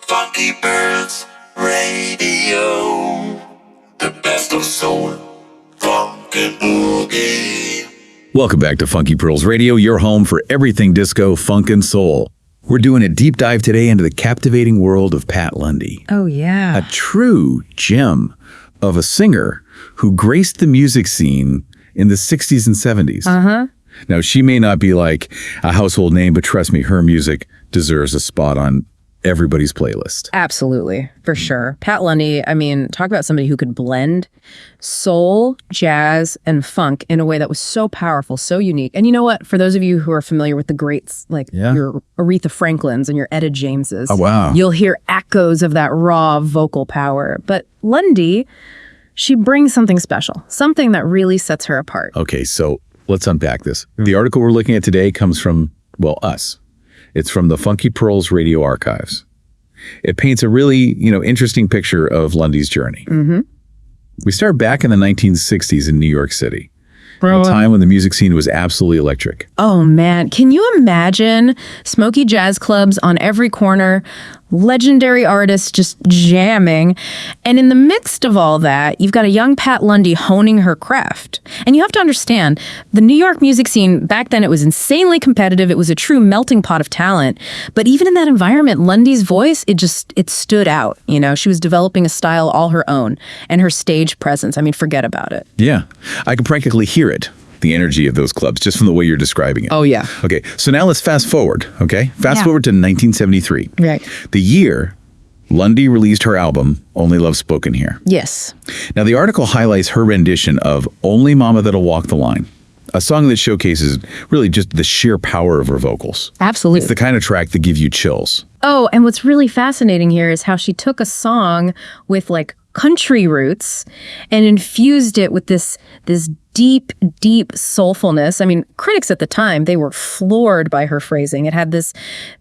Funky Pearls Radio. The best of soul, funk, and boogie. Welcome back to Funky Pearls Radio, your home for everything disco, funk, and soul. We're doing a deep dive today into the captivating world of Pat Lundy. Oh, yeah. A true gem of a singer who graced the music scene in the 60s and 70s. Uh-huh. Now, she may not be like a household name, but trust me, her music deserves a spot on everybody's playlist. Absolutely, for sure. Pat Lundy, I mean, talk about somebody who could blend soul, jazz, and funk in a way that was so powerful, so unique. And you know what? For those of you who are familiar with the greats, like your Aretha Franklins and your Etta Jameses, oh, wow, you'll hear echoes of that raw vocal power. But Lundy, she brings something special, something that really sets her apart. Okay, so let's unpack this. The article we're looking at today comes from, well, us. It's from the Funky Pearls Radio Archives. It paints a really, interesting picture of Lundy's journey. Mm-hmm. We start back in the 1960s in New York City, a time when the music scene was absolutely electric. Oh, man. Can you imagine smoky jazz clubs on every corner, legendary artists just jamming, and in the midst of all that, you've got a young Pat Lundy honing her craft. And you have to understand, the New York music scene, back then it was insanely competitive. It was a true melting pot of talent. But even in that environment, Lundy's voice, it stood out. She was developing a style all her own, and her stage presence, I mean, forget about it. Yeah, I could practically hear it. The energy of those clubs, just from the way you're describing it. Oh, yeah. Okay, so now let's fast forward, okay? Fast forward to 1973. Right. The year Lundy released her album, Only Love Spoken Here. Yes. Now, the article highlights her rendition of Only Mama That'll Walk the Line, a song that showcases really just the sheer power of her vocals. Absolutely. It's the kind of track that gives you chills. Oh, and what's really fascinating here is how she took a song with country roots and infused it with this deep soulfulness. I mean, critics at the time, they were floored by her phrasing. It had this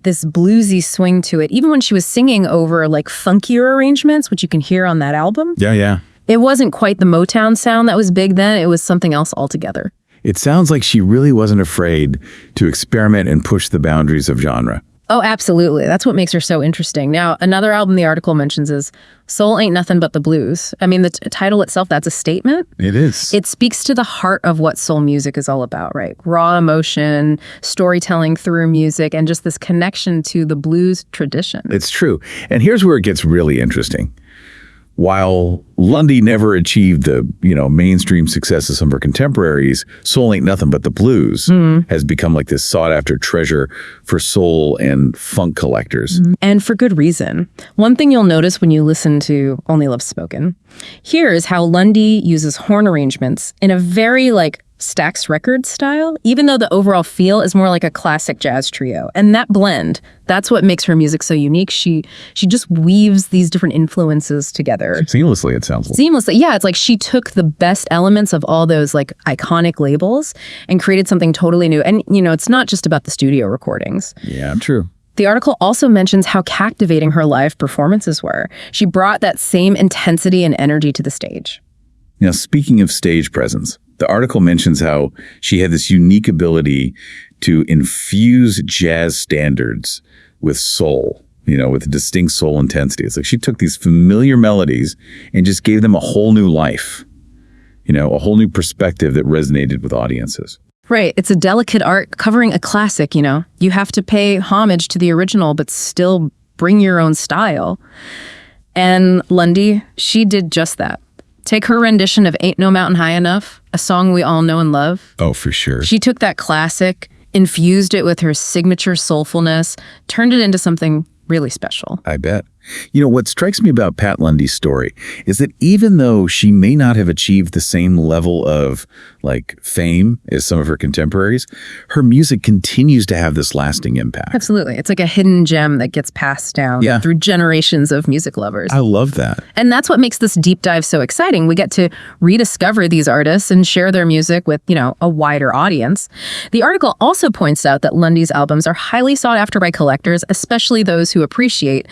bluesy swing to it. Even when she was singing over funkier arrangements, which you can hear on that album. Yeah. It wasn't quite the Motown sound that was big then. It was something else altogether. It sounds like she really wasn't afraid to experiment and push the boundaries of genre. Oh, absolutely. That's what makes her so interesting. Now, another album the article mentions is Soul Ain't Nothing But the Blues. I mean, the title itself, that's a statement. It is. It speaks to the heart of what soul music is all about, right? Raw emotion, storytelling through music, and just this connection to the blues tradition. It's true. And here's where it gets really interesting. While Lundy never achieved the, mainstream success of some of her contemporaries, Soul Ain't Nothing But the Blues has become this sought-after treasure for soul and funk collectors. And for good reason. One thing you'll notice when you listen to Only Love Spoken, here is how Lundy uses horn arrangements in a very, Stax Records style, even though the overall feel is more like a classic jazz trio. And that blend, that's what makes her music so unique. She just weaves these different influences together. Seamlessly, it sounds like. Seamlessly. Yeah, it's like she took the best elements of all those iconic labels and created something totally new. And, it's not just about the studio recordings. Yeah, true. The article also mentions how captivating her live performances were. She brought that same intensity and energy to the stage. Now, speaking of stage presence, the article mentions how she had this unique ability to infuse jazz standards with soul, with distinct soul intensity. It's like she took these familiar melodies and just gave them a whole new life, a whole new perspective that resonated with audiences. Right. It's a delicate art covering a classic, You have to pay homage to the original, but still bring your own style. And Lundy, she did just that. Take her rendition of Ain't No Mountain High Enough, a song we all know and love. Oh, for sure. She took that classic, infused it with her signature soulfulness, turned it into something really special. I bet. What strikes me about Pat Lundy's story is that even though she may not have achieved the same level of fame as some of her contemporaries, her music continues to have this lasting impact. Absolutely. It's like a hidden gem that gets passed down through generations of music lovers. I love that. And that's what makes this deep dive so exciting. We get to rediscover these artists and share their music with, a wider audience. The article also points out that Lundy's albums are highly sought after by collectors, especially those who appreciate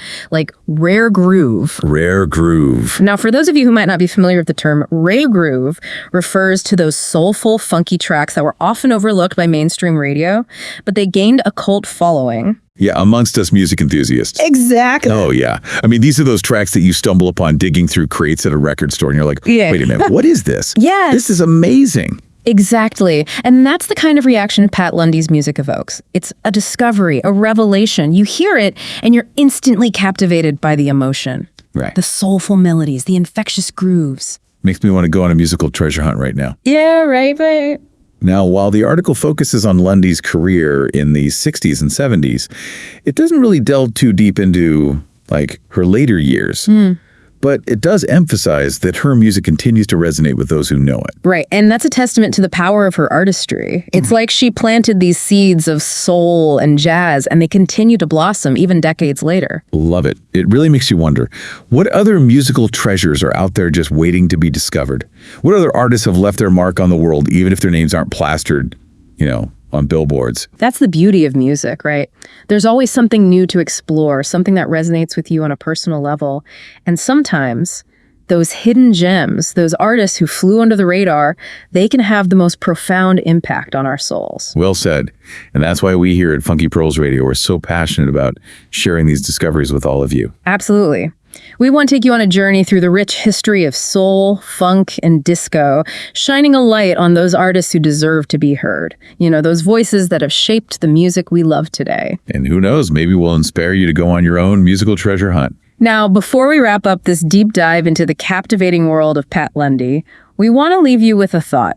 rare groove. Rare groove. Now, for those of you who might not be familiar with the term, rare groove refers to those soulful, funky tracks that were often overlooked by mainstream radio, but they gained a cult following Yeah, amongst us music enthusiasts. Exactly. Oh, yeah. I mean, these are those tracks that you stumble upon digging through crates at a record store, and you're like, Yeah. wait a minute, what is this? Yes. This is amazing. Exactly. And that's the kind of reaction Pat Lundy's music evokes. It's a discovery, a revelation. You hear it, and you're instantly captivated by the emotion. Right. The soulful melodies, the infectious grooves. Makes me want to go on a musical treasure hunt right now. Yeah, right. Now, while the article focuses on Lundy's career in the 60s and 70s, it doesn't really delve too deep into, like, her later years. But it does emphasize that her music continues to resonate with those who know it. Right. And that's a testament to the power of her artistry. It's like she planted these seeds of soul and jazz, and they continue to blossom even decades later. Love it. It really makes you wonder, what other musical treasures are out there just waiting to be discovered? What other artists have left their mark on the world, even if their names aren't plastered, on billboards? That's the beauty of music, right? There's always something new to explore, something that resonates with you on a personal level. And sometimes those hidden gems, those artists who flew under the radar, they can have the most profound impact on our souls. Well said. And that's why we here at Funky Pearls Radio are so passionate about sharing these discoveries with all of you. Absolutely. We want to take you on a journey through the rich history of soul, funk, and disco, shining a light on those artists who deserve to be heard. Those voices that have shaped the music we love today. And who knows, maybe we'll inspire you to go on your own musical treasure hunt. Now, before we wrap up this deep dive into the captivating world of Pat Lundy, we want to leave you with a thought.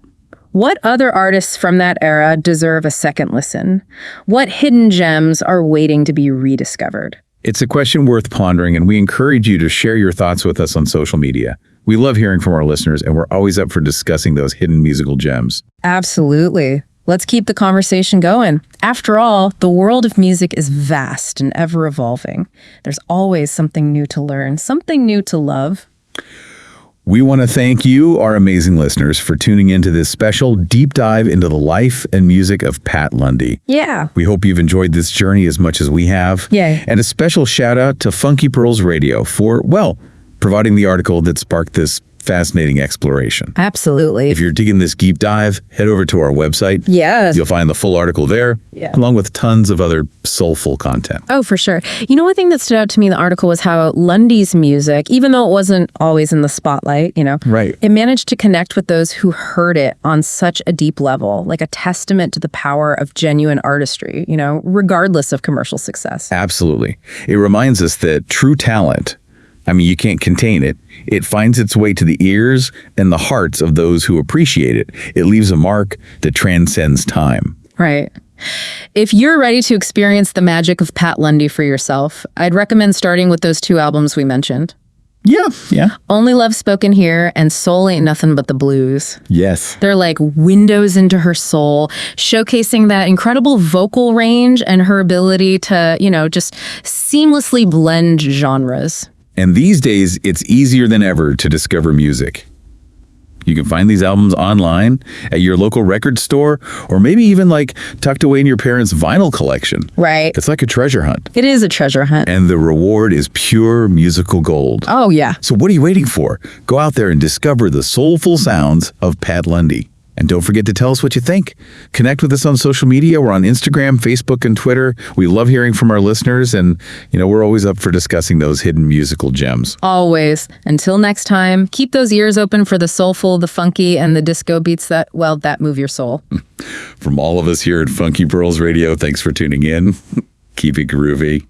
What other artists from that era deserve a second listen? What hidden gems are waiting to be rediscovered? It's a question worth pondering, and we encourage you to share your thoughts with us on social media. We love hearing from our listeners, and we're always up for discussing those hidden musical gems. Absolutely. Let's keep the conversation going. After all, the world of music is vast and ever evolving. There's always something new to learn, something new to love. We want to thank you, our amazing listeners, for tuning into this special deep dive into the life and music of Pat Lundy. Yeah. We hope you've enjoyed this journey as much as we have. Yay. And a special shout out to Funky Pearls Radio for, providing the article that sparked this fascinating exploration. Absolutely. If you're digging this deep dive, head over to our website. Yes. You'll find the full article there, along with tons of other soulful content. Oh, for sure. One thing that stood out to me in the article was how Lundy's music, even though it wasn't always in the spotlight, Right. it managed to connect with those who heard it on such a deep level, like a testament to the power of genuine artistry, regardless of commercial success. Absolutely. It reminds us that true talent, you can't contain it. It finds its way to the ears and the hearts of those who appreciate it. It leaves a mark that transcends time. Right. If you're ready to experience the magic of Pat Lundy for yourself, I'd recommend starting with those two albums we mentioned. Yeah. Only Love Spoken Here and Soul Ain't Nothing But the Blues. Yes. They're like windows into her soul, showcasing that incredible vocal range and her ability to, just seamlessly blend genres. And these days, it's easier than ever to discover music. You can find these albums online at your local record store, or maybe even tucked away in your parents' vinyl collection. Right. It's like a treasure hunt. It is a treasure hunt. And the reward is pure musical gold. Oh, yeah. So what are you waiting for? Go out there and discover the soulful sounds of Pat Lundy. And don't forget to tell us what you think. Connect with us on social media. We're on Instagram, Facebook, and Twitter. We love hearing from our listeners, and we're always up for discussing those hidden musical gems. Always. Until next time, keep those ears open for the soulful, the funky, and the disco beats that move your soul. From all of us here at Funky Pearls Radio, thanks for tuning in. Keep it groovy.